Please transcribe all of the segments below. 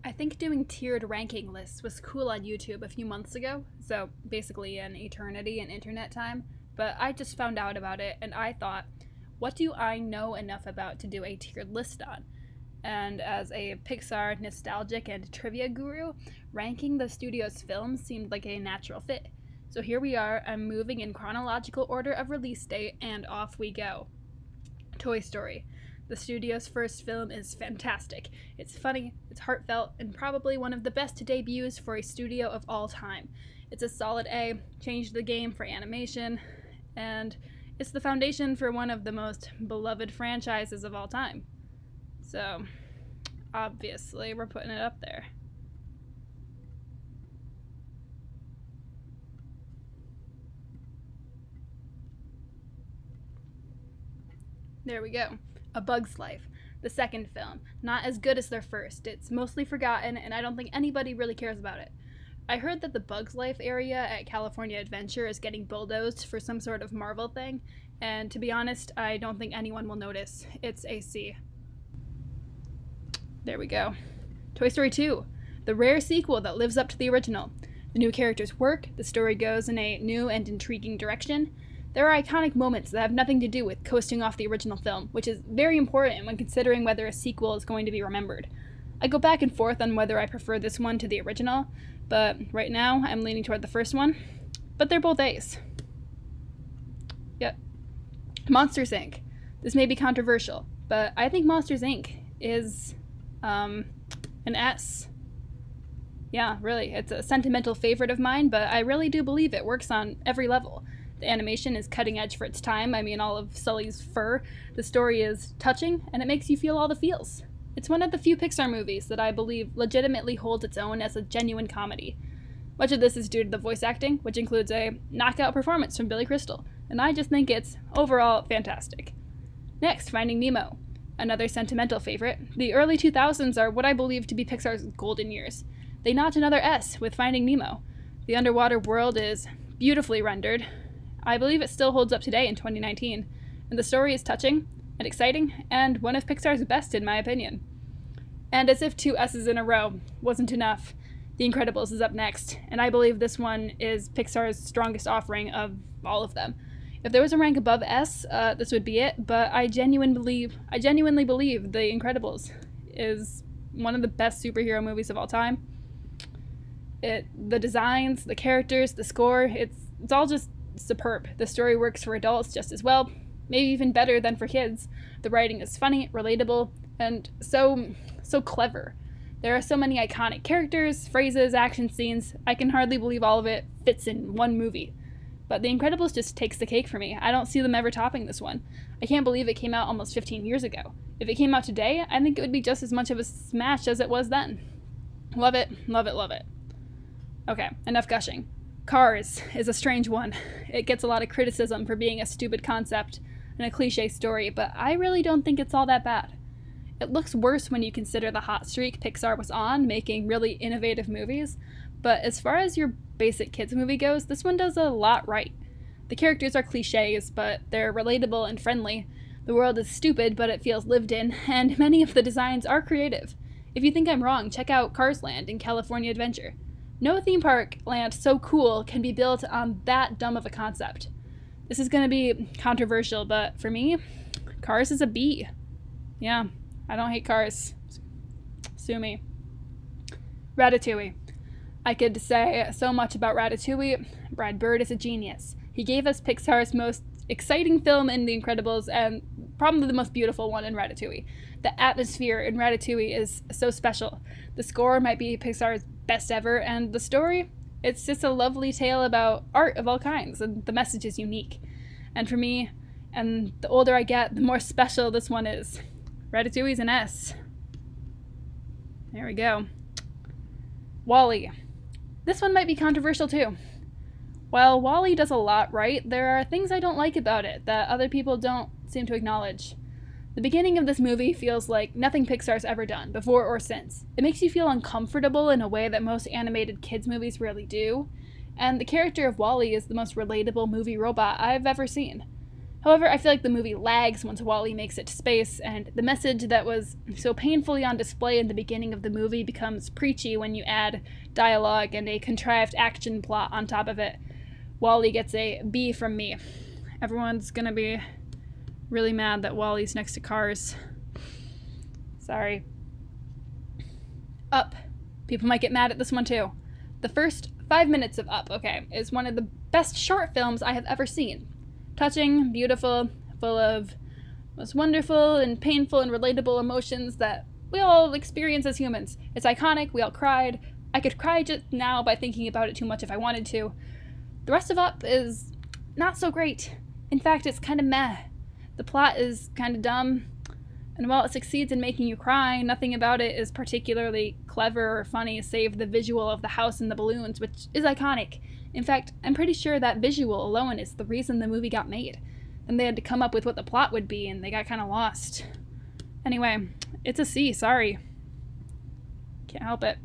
I think doing tiered ranking lists was cool on YouTube a few months ago, so basically an eternity in internet time, but I just found out about it and I thought, what do I know enough about to do a tiered list on? And as a Pixar nostalgic and trivia guru, ranking the studio's films seemed like a natural fit. So here we are, I'm moving in chronological order of release date, and off we go. Toy Story. The studio's first film is fantastic. It's funny, it's heartfelt, and probably one of the best debuts for a studio of all time. It's a solid A, changed the game for animation, and it's the foundation for one of the most beloved franchises of all time. So, obviously, we're putting it up there. There we go. A Bug's Life, the second film. Not as good as their first. It's mostly forgotten, and I don't think anybody really cares about it. I heard that the Bug's Life area at California Adventure is getting bulldozed for some sort of Marvel thing, and to be honest, I don't think anyone will notice. It's a C. There we go. Toy Story 2, the rare sequel that lives up to the original. The new characters work, the story goes in a new and intriguing direction. There are iconic moments that have nothing to do with coasting off the original film, which is very important when considering whether a sequel is going to be remembered. I go back and forth on whether I prefer this one to the original, but right now I'm leaning toward the first one. But they're both A's. Yep. Monsters, Inc. This may be controversial, but I think Monsters, Inc. is an S. Yeah, really. It's a sentimental favorite of mine, but I really do believe it works on every level. The animation is cutting edge for its time. I mean, all of Sully's fur. The story is touching, and it makes you feel all the feels. It's one of the few Pixar movies that I believe legitimately holds its own as a genuine comedy. Much of this is due to the voice acting, which includes a knockout performance from Billy Crystal, and I just think it's overall fantastic. Next, Finding Nemo. Another sentimental favorite. The early 2000s are what I believe to be Pixar's golden years. They notch another S with Finding Nemo. The underwater world is beautifully rendered. I believe it still holds up today in 2019, and the story is touching and exciting, and one of Pixar's best in my opinion. And as if 2 S's in a row wasn't enough, The Incredibles is up next, and I believe this one is Pixar's strongest offering of all of them. If there was a rank above S, this would be it, but I genuinely believe The Incredibles is one of the best superhero movies of all time. The designs, the characters, the score, it's all just superb. The story works for adults just as well, maybe even better than for kids. The writing is funny, relatable, and so clever. There are so many iconic characters, phrases, action scenes, I can hardly believe all of it fits in one movie. But The Incredibles just takes the cake for me. I don't see them ever topping this one. I can't believe it came out almost 15 years ago. If it came out today, I think it would be just as much of a smash as it was then. Love it, love it, love it. Okay, enough gushing. Cars is a strange one. It gets a lot of criticism for being a stupid concept and a cliche story, but I really don't think it's all that bad. It looks worse when you consider the hot streak Pixar was on, making really innovative movies, but as far as your basic kids movie goes, this one does a lot right. The characters are cliches, but they're relatable and friendly. The world is stupid, but it feels lived in, and many of the designs are creative. If you think I'm wrong, check out Cars Land in California Adventure. No theme park land so cool can be built on that dumb of a concept. This is going to be controversial, but for me, Cars is a B. Yeah, I don't hate Cars. Sue me. Ratatouille. I could say so much about Ratatouille. Brad Bird is a genius. He gave us Pixar's most exciting film in The Incredibles and probably the most beautiful one in Ratatouille. The atmosphere in Ratatouille is so special. The score might be Pixar's best ever, and the story, it's just a lovely tale about art of all kinds, and the message is unique. And for me, and the older I get, the more special this one is. Ratatouille's an S. There we go. WALL-E. This one might be controversial too. While WALL-E does a lot right, there are things I don't like about it that other people don't seem to acknowledge. The beginning of this movie feels like nothing Pixar's ever done, before or since. It makes you feel uncomfortable in a way that most animated kids movies rarely do, and the character of WALL-E is the most relatable movie robot I've ever seen. However, I feel like the movie lags once Wall-E makes it to space, and the message that was so painfully on display in the beginning of the movie becomes preachy when you add dialogue and a contrived action plot on top of it. Wall-E gets a B from me. Everyone's gonna be really mad that Wall-E's next to Cars. Sorry. Up. People might get mad at this one too. The first 5 minutes of Up, okay, is one of the best short films I have ever seen. Touching, beautiful, full of most wonderful and painful and relatable emotions that we all experience as humans. It's iconic, we all cried. I could cry just now by thinking about it too much if I wanted to. The rest of Up is not so great. In fact, it's kind of meh. The plot is kind of dumb, and while it succeeds in making you cry, nothing about it is particularly clever or funny save the visual of the house and the balloons, which is iconic. In fact, I'm pretty sure that visual alone is the reason the movie got made. Then they had to come up with what the plot would be, and they got kind of lost. Anyway, it's a C, sorry. Can't help it.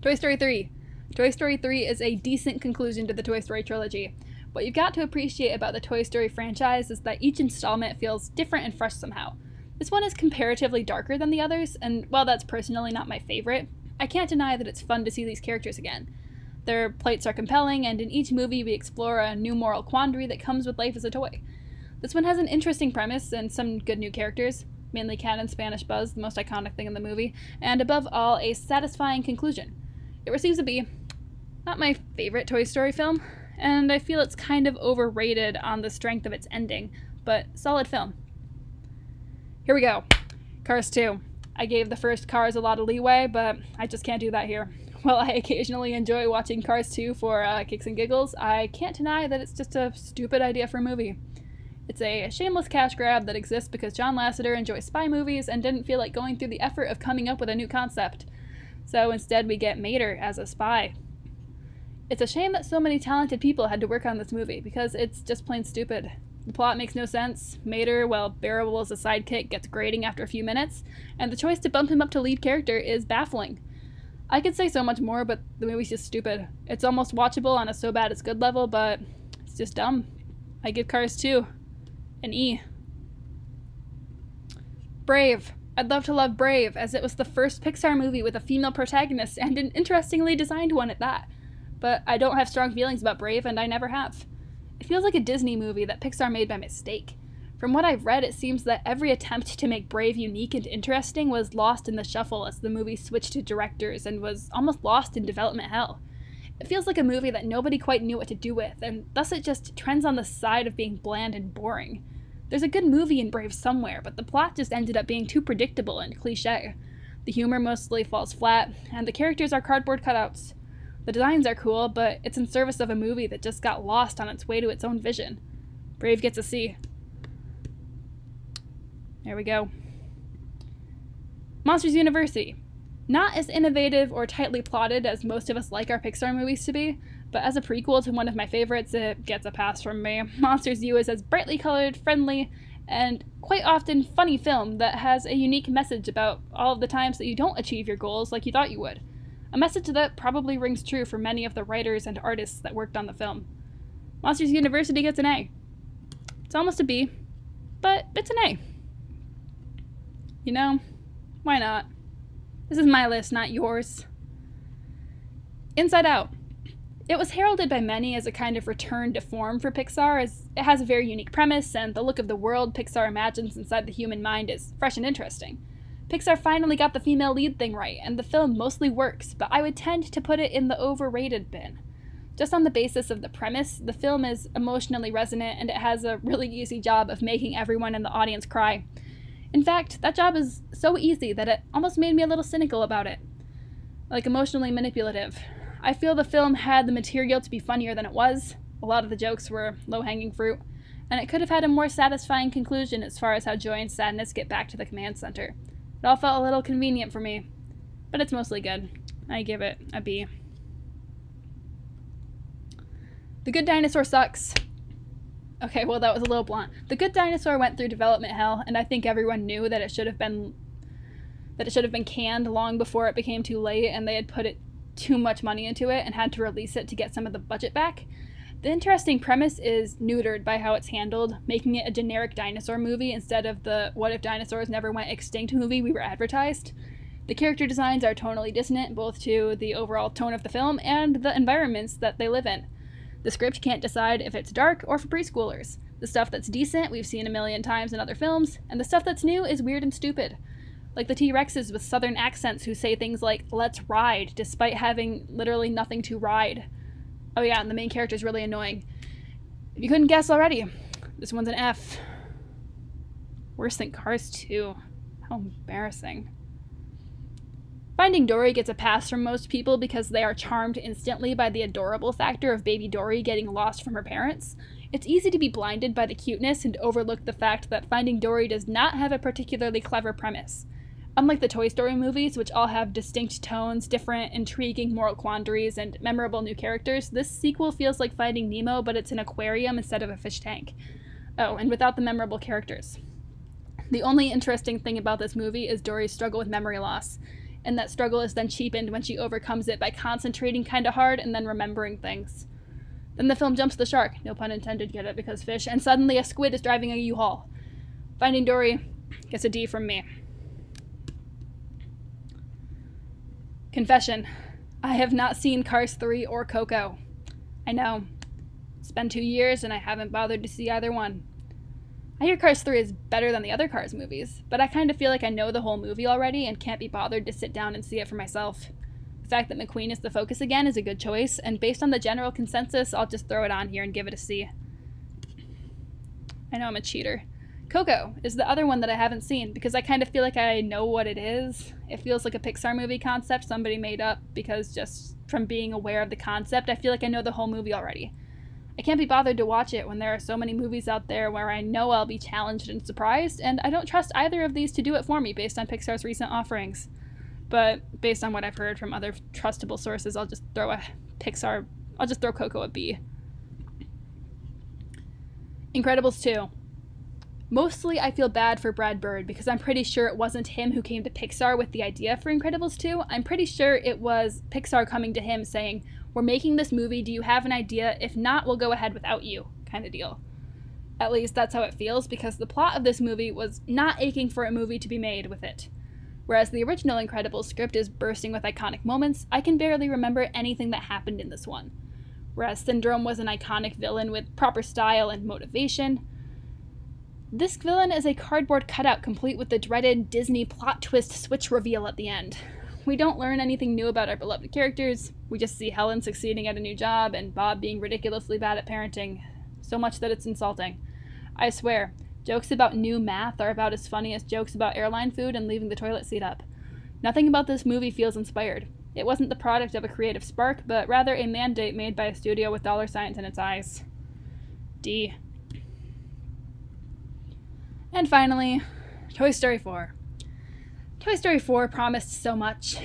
Toy Story 3. Toy Story 3 is a decent conclusion to the Toy Story trilogy. What you've got to appreciate about the Toy Story franchise is that each installment feels different and fresh somehow. This one is comparatively darker than the others, and while that's personally not my favorite, I can't deny that it's fun to see these characters again. Their plights are compelling, and in each movie we explore a new moral quandary that comes with life as a toy. This one has an interesting premise and some good new characters, mainly Cat and Spanish Buzz, the most iconic thing in the movie, and above all, a satisfying conclusion. It receives a B. Not my favorite Toy Story film, and I feel it's kind of overrated on the strength of its ending, but solid film. Here we go. Cars 2. I gave the first Cars a lot of leeway, but I just can't do that here. While I occasionally enjoy watching Cars 2 for kicks and giggles, I can't deny that it's just a stupid idea for a movie. It's a shameless cash grab that exists because John Lasseter enjoys spy movies and didn't feel like going through the effort of coming up with a new concept. So instead we get Mater as a spy. It's a shame that so many talented people had to work on this movie because it's just plain stupid. The plot makes no sense. Mater, while bearable as a sidekick, gets grating after a few minutes, and the choice to bump him up to lead character is baffling. I could say so much more, but the movie's just stupid. It's almost watchable on a so bad it's good level, but it's just dumb. I give Cars 2 an E. Brave. I'd love to love Brave, as it was the first Pixar movie with a female protagonist, and an interestingly designed one at that. But I don't have strong feelings about Brave, and I never have. It feels like a Disney movie that Pixar made by mistake. From what I've read, it seems that every attempt to make Brave unique and interesting was lost in the shuffle as the movie switched to directors and was almost lost in development hell. It feels like a movie that nobody quite knew what to do with, and thus it just trends on the side of being bland and boring. There's a good movie in Brave somewhere, but the plot just ended up being too predictable and cliché. The humor mostly falls flat, and the characters are cardboard cutouts. The designs are cool, but it's in service of a movie that just got lost on its way to its own vision. Brave gets a C. There we go. Monsters University. Not as innovative or tightly plotted as most of us like our Pixar movies to be, but as a prequel to one of my favorites, it gets a pass from me. Monsters U is a brightly colored, friendly, and quite often funny film that has a unique message about all of the times that you don't achieve your goals like you thought you would. A message that probably rings true for many of the writers and artists that worked on the film. Monsters University gets an A. It's almost a B, but it's an A. You know, why not? This is my list, not yours. Inside Out. It was heralded by many as a kind of return to form for Pixar, as it has a very unique premise, and the look of the world Pixar imagines inside the human mind is fresh and interesting. Pixar finally got the female lead thing right, and the film mostly works, but I would tend to put it in the overrated bin. Just on the basis of the premise, the film is emotionally resonant, and it has a really easy job of making everyone in the audience cry. In fact, that job is so easy that it almost made me a little cynical about it. Like emotionally manipulative. I feel the film had the material to be funnier than it was. A lot of the jokes were low-hanging fruit, and it could have had a more satisfying conclusion as far as how joy and sadness get back to the command center. It all felt a little convenient for me, but it's mostly good. I give it a B. The Good Dinosaur sucks. Okay, well that was a little blunt. The Good Dinosaur went through development hell, and I think everyone knew that it should have been canned long before it became too late and they had put too much money into it and had to release it to get some of the budget back. The interesting premise is neutered by how it's handled, making it a generic dinosaur movie instead of the what if dinosaurs never went extinct movie we were advertised. The character designs are tonally dissonant both to the overall tone of the film and the environments that they live in. The script can't decide if it's dark or for preschoolers. The stuff that's decent we've seen a million times in other films, and the stuff that's new is weird and stupid. Like the T-Rexes with southern accents who say things like, "let's ride," despite having literally nothing to ride. Oh yeah, and the main character is really annoying. If you couldn't guess already, this one's an F. Worse than Cars 2. How embarrassing. Finding Dory gets a pass from most people because they are charmed instantly by the adorable factor of baby Dory getting lost from her parents. It's easy to be blinded by the cuteness and overlook the fact that Finding Dory does not have a particularly clever premise. Unlike the Toy Story movies, which all have distinct tones, different, intriguing moral quandaries, and memorable new characters, this sequel feels like Finding Nemo, but it's an aquarium instead of a fish tank. Oh, and without the memorable characters. The only interesting thing about this movie is Dory's struggle with memory loss, and that struggle is then cheapened when she overcomes it by concentrating kinda hard and then remembering things. Then the film jumps the shark, no pun intended, get it, because fish, and suddenly a squid is driving a U-Haul. Finding Dory gets a D from me. Confession. I have not seen Cars 3 or Coco. I know. It's been 2 years and I haven't bothered to see either one. I hear Cars 3 is better than the other Cars movies, but I kind of feel like I know the whole movie already and can't be bothered to sit down and see it for myself. The fact that McQueen is the focus again is a good choice, and based on the general consensus, I'll just throw it on here and give it a C. I know I'm a cheater. Coco is the other one that I haven't seen because I kind of feel like I know what it is. It feels like a Pixar movie concept somebody made up because just from being aware of the concept, I feel like I know the whole movie already. I can't be bothered to watch it when there are so many movies out there where I know I'll be challenged and surprised, and I don't trust either of these to do it for me based on Pixar's recent offerings. But based on what I've heard from other trustable sources, I'll just throw Coco a B. Incredibles 2. Mostly I feel bad for Brad Bird because I'm pretty sure it wasn't him who came to Pixar with the idea for Incredibles 2. I'm pretty sure it was Pixar coming to him saying, "We're making this movie, do you have an idea? If not, we'll go ahead without you," kind of deal. At least that's how it feels because the plot of this movie was not aching for a movie to be made with it. Whereas the original Incredibles script is bursting with iconic moments, I can barely remember anything that happened in this one. Whereas Syndrome was an iconic villain with proper style and motivation, this villain is a cardboard cutout complete with the dreaded Disney plot twist switch reveal at the end. We don't learn anything new about our beloved characters, we just see Helen succeeding at a new job and Bob being ridiculously bad at parenting, so much that it's insulting. I swear, jokes about new math are about as funny as jokes about airline food and leaving the toilet seat up. Nothing about this movie feels inspired. It wasn't the product of a creative spark, but rather a mandate made by a studio with dollar signs in its eyes. D. And finally, Toy Story 4. Toy Story 4 promised so much.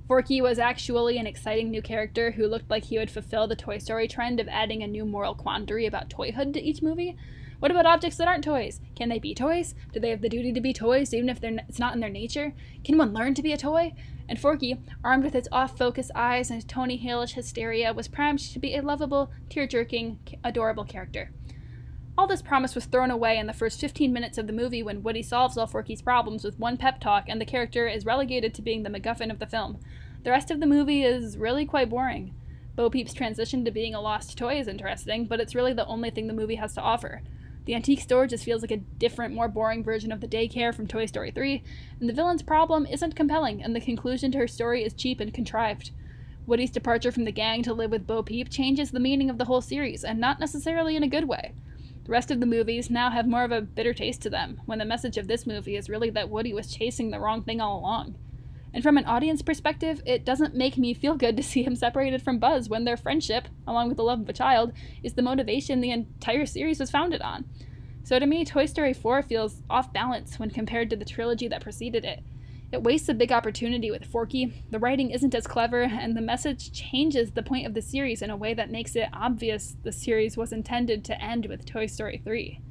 Forky was actually an exciting new character who looked like he would fulfill the Toy Story trend of adding a new moral quandary about toyhood to each movie. What about objects that aren't toys? Can they be toys? Do they have the duty to be toys even if it's not in their nature? Can one learn to be a toy? And Forky, armed with its off-focus eyes and Tony Hale-ish hysteria, was primed to be a lovable, tear-jerking, adorable character. All this promise was thrown away in the first 15 minutes of the movie when Woody solves all Forky's problems with one pep talk and the character is relegated to being the MacGuffin of the film. The rest of the movie is really quite boring. Bo Peep's transition to being a lost toy is interesting, but it's really the only thing the movie has to offer. The antique store just feels like a different, more boring version of the daycare from Toy Story 3, and the villain's problem isn't compelling, and the conclusion to her story is cheap and contrived. Woody's departure from the gang to live with Bo Peep changes the meaning of the whole series, and not necessarily in a good way. The rest of the movies now have more of a bitter taste to them, when the message of this movie is really that Woody was chasing the wrong thing all along. And from an audience perspective, it doesn't make me feel good to see him separated from Buzz when their friendship, along with the love of a child, is the motivation the entire series was founded on. So to me, Toy Story 4 feels off balance when compared to the trilogy that preceded it. It wastes a big opportunity with Forky, the writing isn't as clever, and the message changes the point of the series in a way that makes it obvious the series was intended to end with Toy Story 3.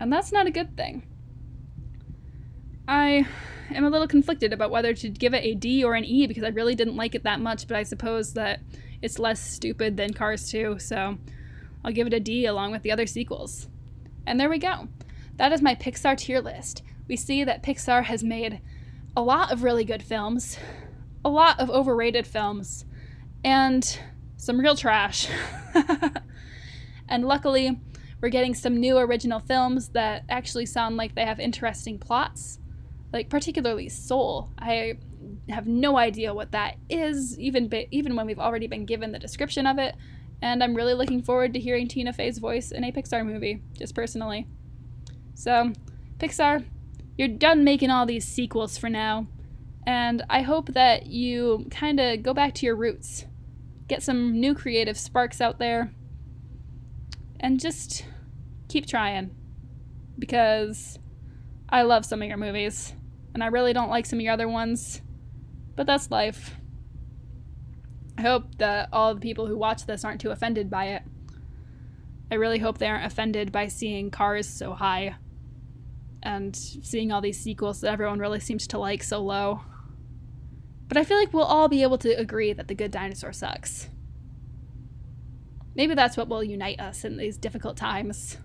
And that's not a good thing. I am a little conflicted about whether to give it a D or an E because I really didn't like it that much, but I suppose that it's less stupid than Cars 2, so I'll give it a D along with the other sequels. And there we go. That is my Pixar tier list. We see that Pixar has made a lot of really good films, a lot of overrated films, and some real trash. And luckily, we're getting some new original films that actually sound like they have interesting plots, like particularly Soul. I have no idea what that is, even when we've already been given the description of it, and I'm really looking forward to hearing Tina Fey's voice in a Pixar movie, just personally. So, Pixar, you're done making all these sequels for now, and I hope that you kind of go back to your roots, get some new creative sparks out there, and just keep trying, because I love some of your movies, and I really don't like some of your other ones, but that's life. I hope that all the people who watch this aren't too offended by it. I really hope they aren't offended by seeing Cars so high and seeing all these sequels that everyone really seems to like so low. But I feel like we'll all be able to agree that The Good Dinosaur sucks. Maybe that's what will unite us in these difficult times.